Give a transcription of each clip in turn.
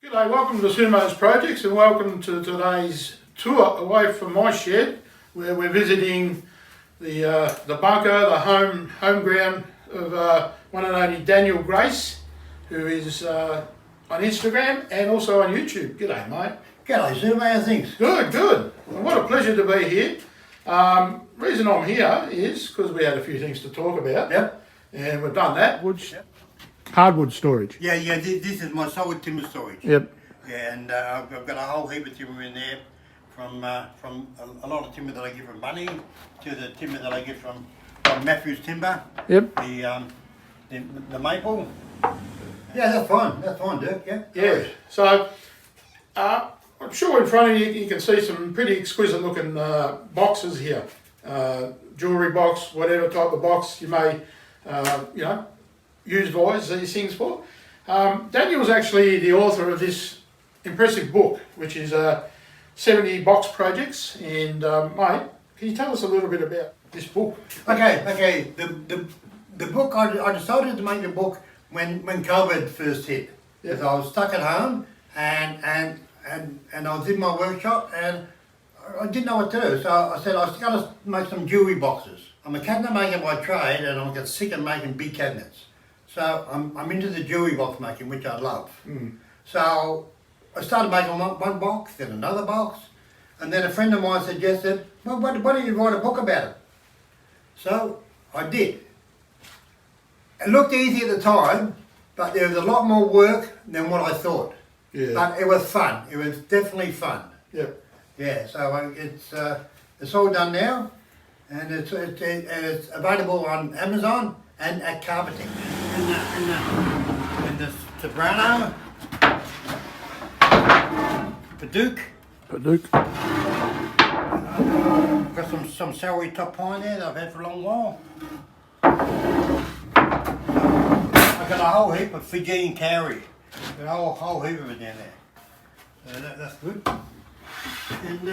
G'day, welcome to Sumo's Projects and welcome to today's tour away from my shed where we're visiting the bunker, the home ground of one and only Daniel Grace, who is on Instagram and also on YouTube. G'day mate. G'day Sumo, how things? Good. Well, what a pleasure to be here. Reason I'm here is because we had a few things to talk about. Yep. And we've done that. Hardwood storage. Yeah, this is my solid timber storage. Yep. Yeah, and I've got a whole heap of timber in there from a lot of timber that I get from Bunny to the timber that I get from Matthews Timber. Yep. The maple. Yeah, that's fine, Dirk, yeah. Yeah, so I'm sure in front of you you can see some pretty exquisite looking boxes here. Jewellery box, whatever type of box you may, use these things for. Daniel's actually the author of this impressive book, which is 70 box projects. And mate, can you tell us a little bit about this book? Okay. The book, I decided to make the book when COVID first hit. Because I was stuck at home and I was in my workshop and I didn't know what to do. So I said, I've got to make some jewellery boxes. I'm a cabinet maker by trade and I got sick of making big cabinets. So I'm into the jewellery box making, which I love. So I started making one box, then another box, and then a friend of mine suggested, well, why don't you write a book about it? So I did. It looked easy at the time, but there was a lot more work than what I thought. Yeah. But it was fun. It was definitely fun. Yep. Yeah. So it's all done now, and it's available on Amazon and at Carpeting. And the Soprano, Paduke. Got some celery top pine there that I've had for a long while. I've got a whole heap of Fijian kauri. Got a whole heap of it down there. So that's good. And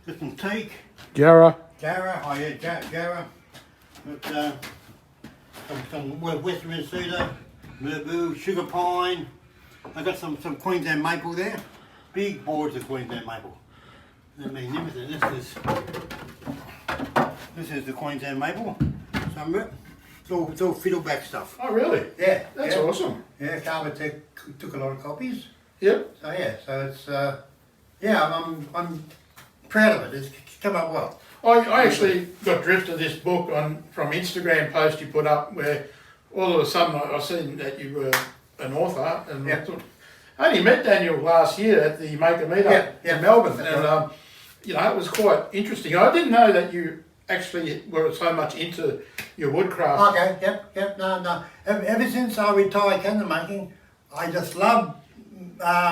got some teak. Jarrah. Jarrah. Got some Western cedar, Merbu, sugar pine. I got some Queensland maple there. Big boards of Queensland maple. They're magnificent. This is the Queensland maple. Some of it. It's all fiddleback stuff. Oh really? Yeah. That's awesome. Yeah, Carver took a lot of copies. Yep. So it's I'm proud of it. It's come up well. I actually got drift of this book from Instagram post you put up where all of a sudden I seen that you were an author and I thought, I only met Daniel last year at the Maker Meetup in Melbourne and it was quite interesting. I didn't know that you actually were so much into your woodcraft. Okay, yep, no. Ever since I retired cabinet making, I just love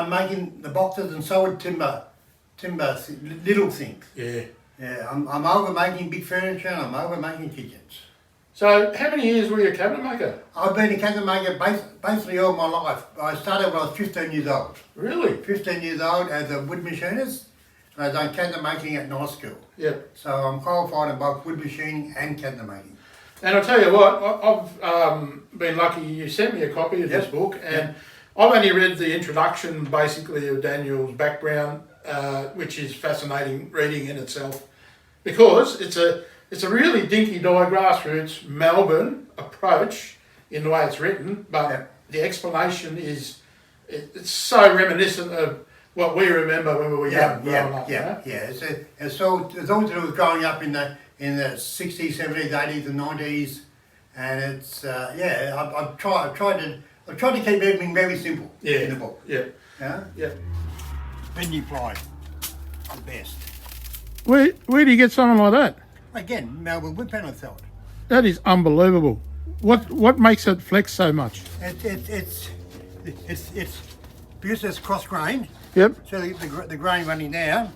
making the boxes and solid timber, little things. Yeah. Yeah, I'm over making big furniture and I'm over making kitchens. So how many years were you a cabinet maker? I've been a cabinet maker basically all my life. I started when I was 15 years old. Really? 15 years old as a wood machinist and I've done cabinet making at night school. Yep. So I'm qualified in both wood machining and cabinet making. And I'll tell you what, I've been lucky you sent me a copy of this book and I've only read the introduction basically of Daniel's background, which is fascinating reading in itself because it's a really dinky grassroots Melbourne approach in the way it's written, but the explanation is it's so reminiscent of what we remember when we were young growing up. Yeah. It's all to do with growing up in the 60s, 70s, 80s and 90s, and it's I've tried to keep everything very simple in the book. Yeah. Bendy ply, the best. Where do you get something like that? Again, Melbourne wood panel felt. That is unbelievable. What makes it flex so much? It's because it's cross grain. Yep. So the grain running down,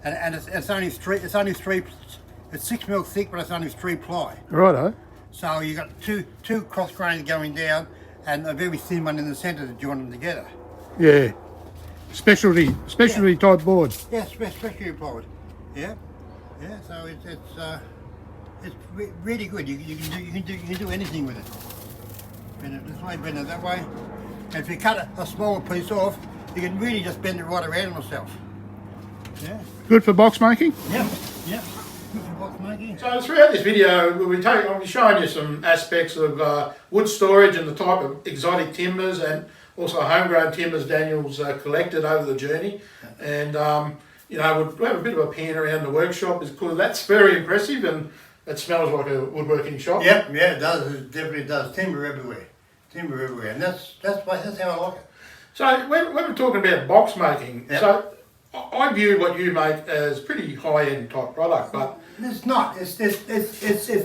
and it's only three. It's 6 mil thick, but it's only 3 ply. Righto. So you got two cross grains going down, and a very thin one in the centre to join them together. Yeah. Specialty type board. Yeah, specialty board. Yeah. So it's really good. You can do anything with it. Bend it this way, bend it that way. And if you cut a smaller piece off, you can really just bend it right around on yourself. Yeah. Good for box making? Yeah. Yeah. Good for box making. So throughout this video, I'll be showing you some aspects of wood storage and the type of exotic timbers and also homegrown timbers Daniel's collected over the journey. And you know, we'll have a bit of a pan around the workshop because that's very impressive and it smells like a woodworking shop. Yep, yeah, it does. It definitely does. Timber everywhere. Timber everywhere. And that's how I like it. So when we're talking about box making, Yep. so I view what you make as pretty high-end type product, but It's not. It's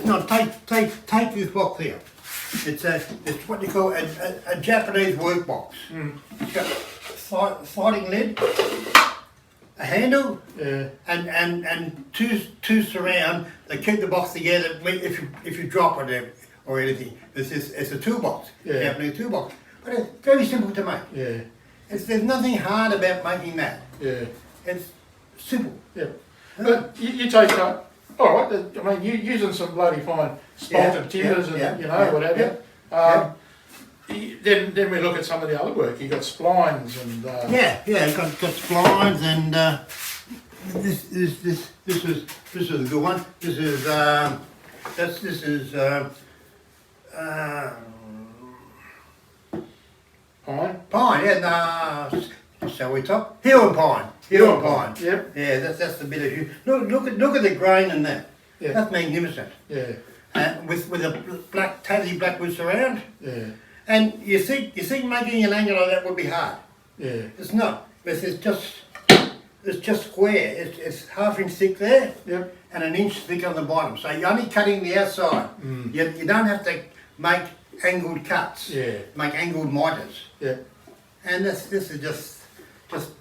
not. Take this box here. It's what you call a Japanese workbox. It's got sliding lid, a handle, yeah, and two surround that keep the box together if you drop it or anything. It's a toolbox, Yeah. Japanese toolbox. But it's very simple to make. yeah, There's nothing hard about making that. yeah, It's simple. yeah. But you take that. All right, I mean, you using some bloody fine spalted timbers and you know whatever. Then we look at some of the other work. You got splines and Got splines and this is a good one. This is pine. pine. Yeah, shall we talk? Hill and pine. Hill and pine. Yep. Yeah, that's the bit of you. Look at the grain in that. Yeah. That's magnificent. Yeah. With a tatty black wood surround. Yeah. And you think making an angle like that would be hard. Yeah. It's not. It's just square. It's ½ inch thick there. Yep. And an inch thick on the bottom. So you're only cutting the outside. You don't have to make angled cuts. Yeah. Make angled miters. Yeah. And this is just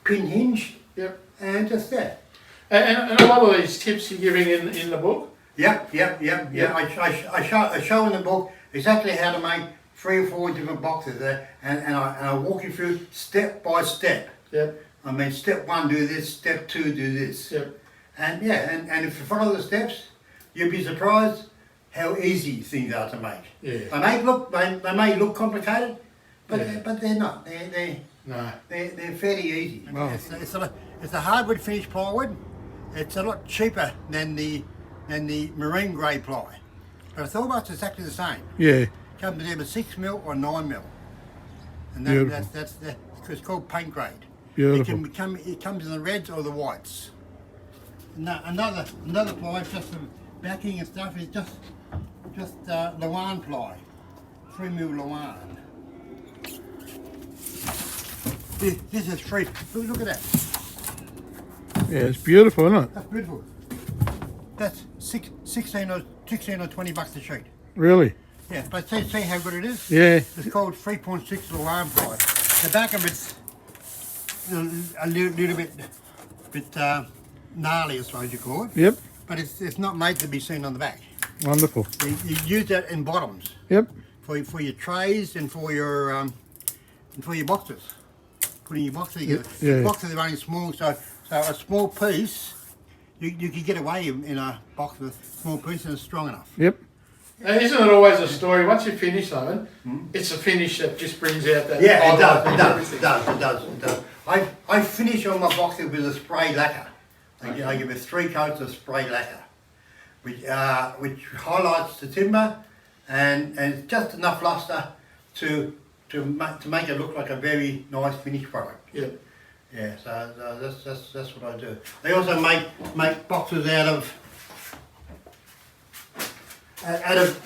pin hinge Yep. and just that. And a lot of these tips you're giving in the book. Yep. I show in the book exactly how to make 3 or 4 different boxes there, and I walk you through step by step. Yep. I mean, step 1 do this, step 2 do this. Yep. And and if you follow the steps, you'll be surprised how easy things are to make. Yeah. They may look complicated, but Yeah. but they're not. No. They're fairly easy. Oh. It's a hardwood finished plywood. It's a lot cheaper than the marine grade ply, but it's almost exactly the same. Yeah. Comes in either 6mm or 9mm, and Beautiful. it's called paint grade. Beautiful. It comes in the reds or the whites. No, another ply, just the backing and stuff, is just Lawan ply, 3mm Lawan. This is free. Look at that. Yeah, it's beautiful, isn't it? That's beautiful. That's 16 or 20 bucks a sheet. Really? Yeah, but see how good it is? Yeah. It's called 3.6 Lawan ply. The back of it's a little bit gnarly, I suppose you call it. Yep. But it's not made to be seen on the back. Wonderful. You use that in bottoms Yep. for your trays and for your boxes. Putting your boxes together. Yeah. The boxes are only small, so a small piece you can get away in a box with a small piece and it's strong enough. Yep. And isn't it always a story? Once you finish something, it's a finish that just brings out that. Yeah, it highlight does. thing, It does. I finish all my boxes with a spray lacquer. I give it 3 coats of spray lacquer, which highlights the timber, and it's just enough luster to make it look like a very nice finished product. Yeah. Yeah, so that's what I do. They also make boxes out of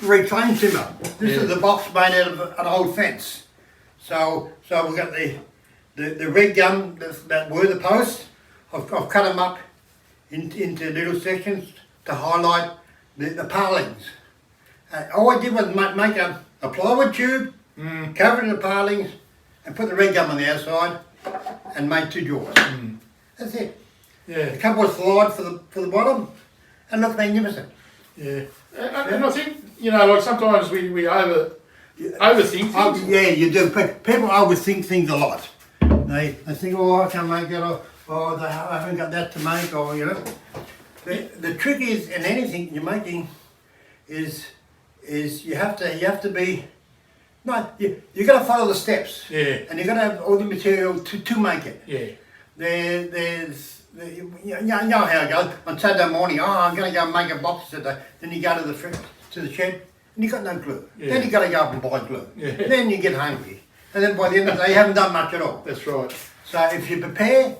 reclaimed timber. This is the box made out of an old fence. So we've got the red gum that were the posts. I've cut them up into little sections to highlight the palings. All I did was make a plywood tube, cover it in the palings, and put the red gum on the outside, and made 2 jaws. That's it. Yeah. A couple of slides for the bottom, and look magnificent. Yeah. And I think, you know, like sometimes we overthink things. Oh, yeah, you do. People overthink things a lot. They think, oh, I can't make that, or I haven't got that to make, or you know. The trick is in anything you're making is you have to be No, you got to follow the steps. Yeah. And you got to have all the material to make it. Yeah. You know how it goes. On Saturday morning, I'm going to go and make a box today. Then you go to the shed and you got no glue. Yeah. Then you got to go up and buy glue. Yeah. Then you get hungry. And then by the end of the day, you haven't done much at all. That's right. So if you prepare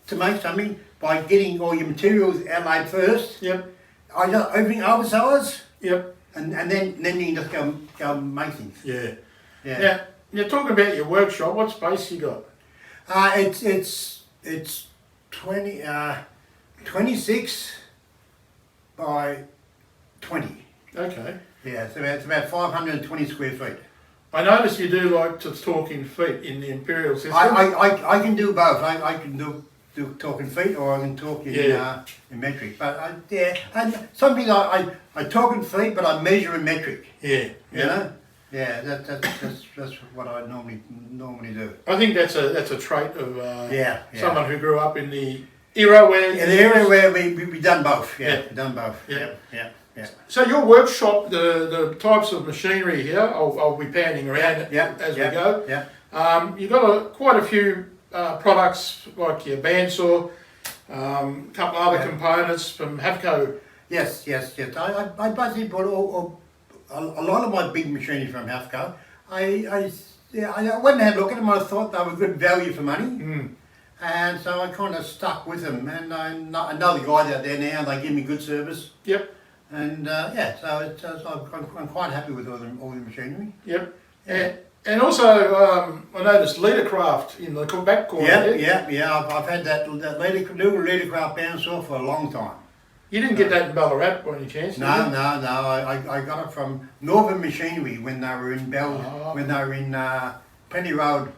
to make something by getting all your materials outlaid first, Yep. I just opening oversize, Yep. and then you can just go and make things. Yeah. Yeah. Now, you're talking about your workshop. What space you got? It's 26 by 20. Okay. Yeah, it's about 520 square feet. I notice you do like to talk in feet in the imperial system. I can do both. I can do talk in feet, or I can talk in metric. But and some people I talk in feet, but I measure in metric. Yeah. You know. Yeah, that's what I normally do. I think that's a trait of someone who grew up in the era where we done both. Yeah, Yeah. done both. Yeah. Yeah. So your workshop, the types of machinery here, I'll be panning around as we go. Yeah. You've got quite a few products like your bandsaw, a couple other components from Havco. Yes. I basically bought a lot of my big machinery from Havco. I went and had a look at them. I thought they were good value for money. Mm. And so I kind of stuck with them. And I know the guys out there now. They give me good service. Yep. And so I'm quite happy with all the machinery. Yep. Yeah. And also, I noticed Leadercraft in the back corner. Yeah. I've had that little Leadercraft bandsaw for a long time. You didn't get that in Ballarat by any chance? No. I got it from Northern Machinery when they were in Penny Road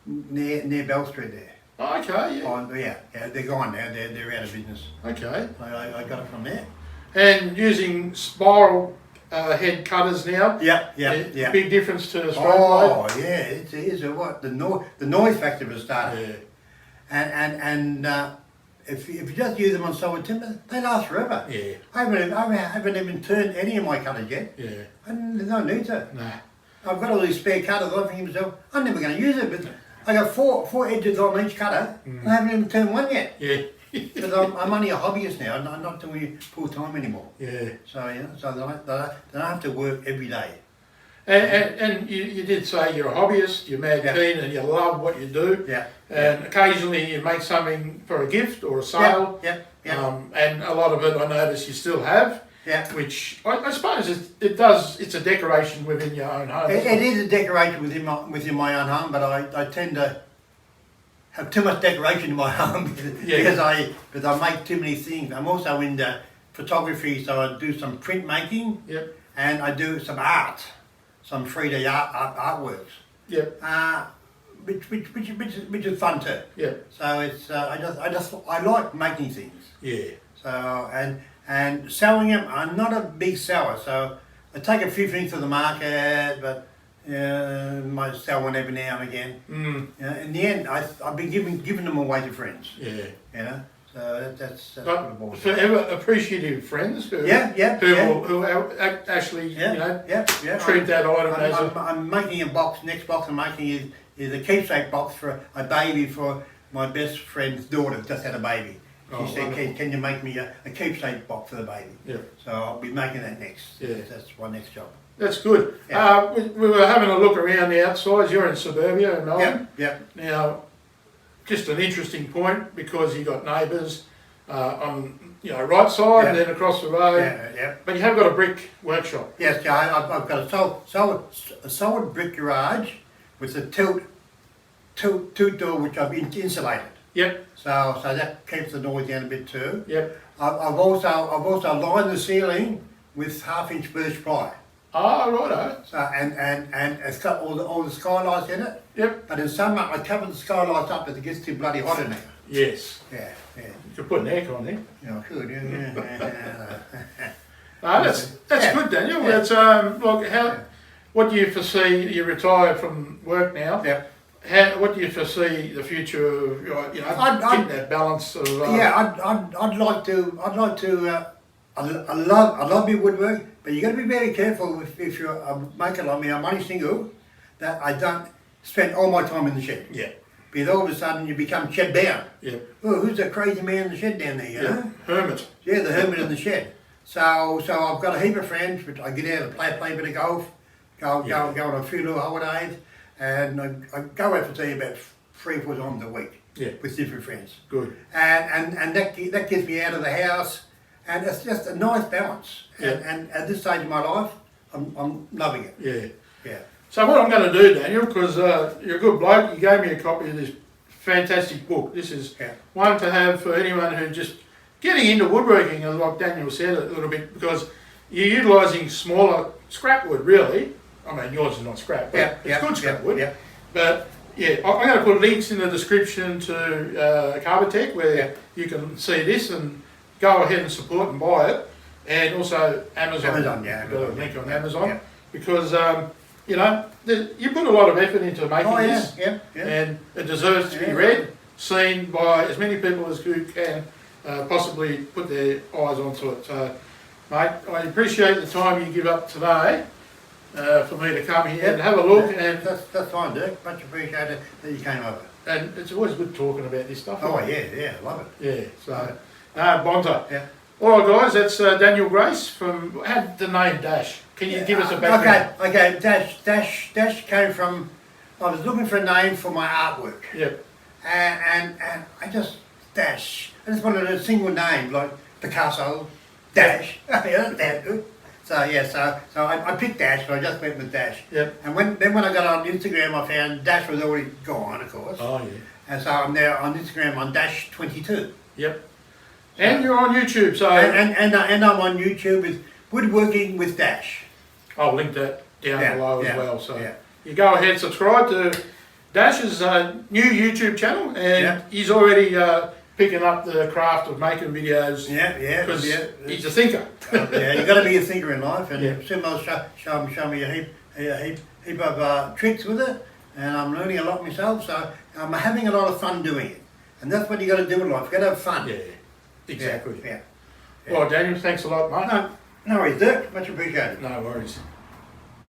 near Bell Street there. Oh, okay. Yeah. Oh, yeah, they're gone now. They're out of business. Okay. I got it from there. And using spiral head cutters now. Yeah. Big difference to the straight blade. Oh yeah, it is. What the noise factor has started. Yeah. And if you just use them on solid timber, they last forever. Yeah. I haven't even turned any of my cutters yet. Yeah. And there's no need to. Nah. I've got all these spare cutters. I'm thinking to myself, I'm never going to use it, but I got four edges on each cutter. And I haven't even turned one yet. Yeah. Because I'm only a hobbyist now. I'm not doing it full time anymore. Yeah. So they don't have to work every day. And you did say you're a hobbyist, you're mad keen, and you love what you do. Yeah. And occasionally you make something for a gift or a sale. Yeah. And a lot of it I notice you still have. Yeah. Which I suppose it's a decoration within your own home. It is a decoration within my own home, but I tend to have too much decoration in my home because I make too many things. I'm also into photography, so I do some printmaking. Yep. And I do some art, some 3D artworks. Yep. Which is fun too. Yep. So it's I like making things. Yeah. So and selling them, I'm not a big seller, so I take a few things to the market, but might sell one every now and again. In the end, I've been giving them away to friends. Yeah. You know, so that's what But it boils down to. forever appreciative friends who will actually treat that item as I'm making a box. Next box I'm making is a keepsake box for a baby for my best friend's daughter. Just had a baby. She said, "Can you make me a keepsake box for the baby?" Yeah. So I'll be making that next. Yeah. That's my next job. That's good. Yeah. We were having a look around the outside. You're in suburbia in Melbourne. Yep. Now, just an interesting point because you got neighbours on right side and then across the road. Yeah. But you have got a brick workshop. Yes, I've got a solid brick garage with a tilt door which I've insulated. Yep. So that keeps the noise down a bit too. Yep. I've also lined the ceiling with 1/2-inch birch ply. Ah, righto. So and it's got all the skylights in it. Yep. But in summer I cover the skylights up as it gets too bloody hot in there. Yes. Yeah. You could put an aircon on there. Yeah, I could. That's good, Daniel. Yeah. That's what do you foresee? You retired from work now. Yep. What do you foresee the future of getting that balance of? I'd like to. I love my woodwork, but you got to be very careful if you're making like me. I'm only single, that I don't spend all my time in the shed. Yeah. Because all of a sudden you become shed bound. Yeah. Oh, who's that crazy man in the shed down there, you know? Hermit. Yeah, the hermit in the shed. So I've got a heap of friends, but I get out and play a bit of golf, go on a few little holidays, and I go out for tea about 3 or 4 times a week with different friends. Good. And that gets me out of the house, and it's just a nice balance. Yeah. And at this stage of my life, I'm loving it. Yeah. Yeah. So what I'm going to do, Daniel, because you're a good bloke, you gave me a copy of this fantastic book. This is one to have for anyone who's just getting into woodworking, like Daniel said a little bit, because you're utilising smaller scrap wood, really. I mean, yours is not scrap, but it's good scrap wood. Yeah. But yeah, I'm going to put links in the description to Carbotech where you can see this and go ahead and support and buy it, and also Amazon. Yeah. Got a link on Amazon because you know you put a lot of effort into making this, and it deserves to be read, seen by as many people as who can possibly put their eyes onto it. So, mate, I appreciate the time you give up today for me to come here and have a look. And that's fine, Dirk. Much appreciated that you came over. And it's always good talking about this stuff. Oh yeah, love it. Yeah. So, Bonta. Yeah. All right, guys. That's Daniel Grace from. Had the name Dash. Can you give us a background? Okay. Dash came from. I was looking for a name for my artwork. Yep. And I just Dash. I just wanted a single name like Picasso. Dash. Yeah, that's good. So I picked Dash, so I just went with Dash. Yep. And when I got on Instagram, I found Dash was already gone, of course. Oh yeah. And so I'm now on Instagram on Dash 22. Yep. And you're on YouTube, so. And I'm on YouTube with Woodworking with Dash. I'll link that down below as well. So yeah. You go ahead, subscribe to Dash's new YouTube channel, and he's already picking up the craft of making videos. Because he's a thinker. You've got to be a thinker in life, and Sumo show me a heap of tricks with it, and I'm learning a lot myself. So I'm having a lot of fun doing it, and that's what you got to do in life. You got to have fun. Yeah, exactly. Yeah. Well, Daniel, thanks a lot, mate. No worries, Dirk. Much appreciated. No worries.